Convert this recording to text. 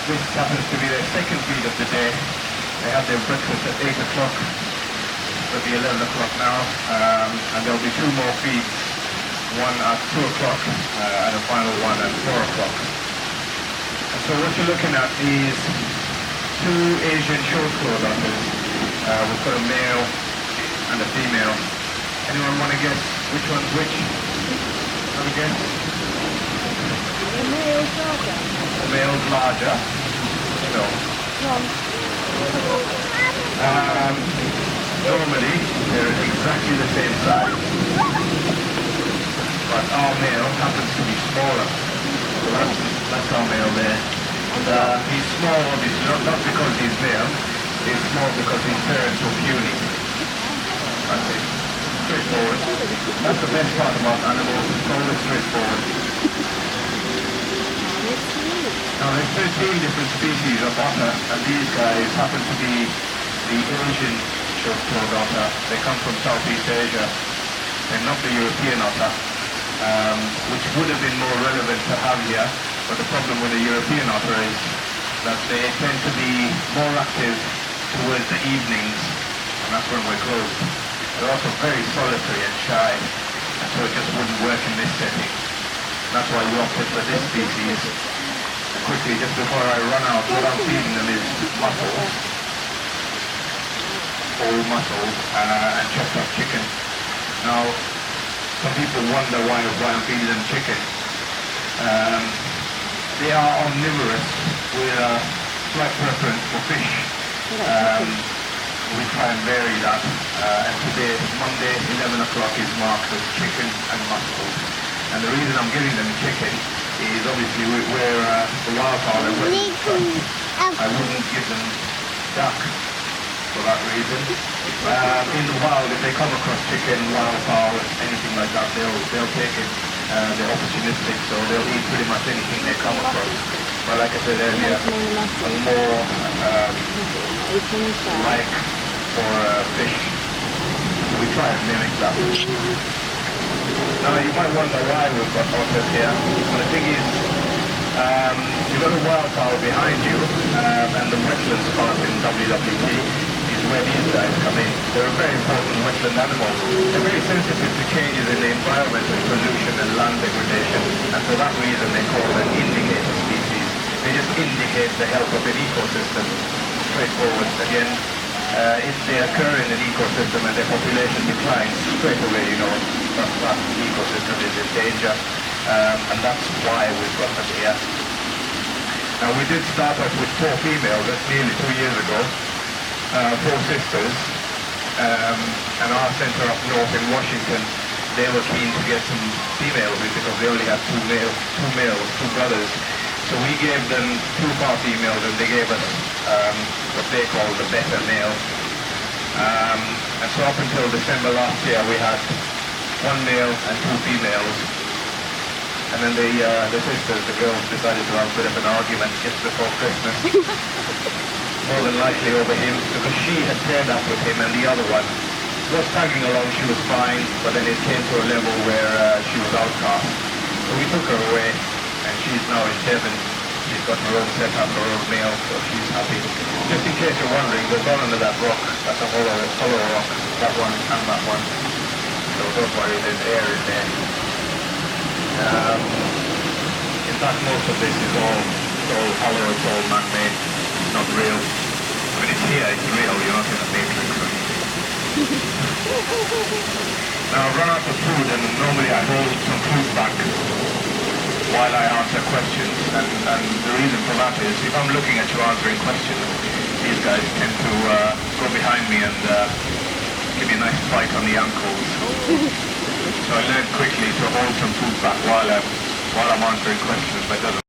This happens to be their second feed of the day. They have their breakfast at 8 o'clock. It'll be 11 o'clock now. And there'll be two more feeds. One at 2 o'clock and a final one at 4 o'clock. And so what you're looking at is two Asian short claw duckers. We've got a male and a female. Anyone want to guess which one's which? Have a guess? The male's larger. The male's larger. No. Normally, they're exactly the same size. But our male happens to be smaller. So that's our male there. He's small, obviously, not because he's male. He's small because his parents were puny. That's it. Straightforward. That's the best part about animals. It's always straightforward. Now there's 13 different species of otter, and these guys happen to be the Asian short-clawed otter. They come from Southeast Asia. They're not the European otter, which would have been more relevant to have here, but the problem with the European otter is that they tend to be more active towards the evenings, and that's when we're closed. They're also very solitary and shy, and so it just wouldn't work in this setting. That's why we opted for this species. Quickly, just before I run out, what I'm feeding them is mussels, whole mussels, and chopped up chicken. Now, some people wonder why I'm feeding them chicken. They are omnivorous with a slight preference for fish. We try and vary that. And today, Monday, 11 o'clock is marked with chicken and mussels. And the reason I'm giving them chicken is obviously we're the wildfowl and wetland stuff. I wouldn't give them duck for that reason. In the wild, if they come across chicken, wildfowl, anything like that, they'll take it. They're opportunistic, so they'll eat pretty much anything they come across. But like I said earlier, I'm more like for fish. So we try and mimic that. Now you might wonder why we've got otters here. Well, the thing is, you've got a wildfowl behind you, and the wetlands part in WWT is where these guys come in. They're a very important wetland animal. They're very sensitive to changes in the environment and pollution and land degradation, and for that reason they call them indicator species. They just indicate the health of an ecosystem. Straightforward. Again, if they occur in an ecosystem and their population declines, straight away you know that ecosystem is in danger, and that's why we've got them here. Now we did start off with 4 females, that's nearly 2 years ago, 4 sisters, and our centre up north in Washington, they were keen to get some females because they only had 2 males, 2 brothers. So we gave them 2 far females and they gave us what they call the better male. And so up until December last year we had 1 male and 2 females. And then the sisters, the girls, decided to have a bit of an argument just before Christmas. More than likely over him, because she had paired up with him and the other one was tagging along, she was fine, but then it came to a level where she was outcast. So we took her away, and she's now in Devon. She's got her own setup, her own meal, so she's happy. Just in case you're wondering, there's one under that rock. That's a hollow rock. That one and that one. So don't worry, there's air in there. In fact, most of this is all hollow, it's all man-made. It's not real. I mean, it's here, it's real. You're not in a matrix or anything. Now I've run out of food, and normally I hold some food back while I answer questions, and the reason for that is if I'm looking at you answering questions, these guys tend to go behind me and give me a nice bite on the ankles. So I learned quickly to hold some food back while I'm answering questions, but it doesn't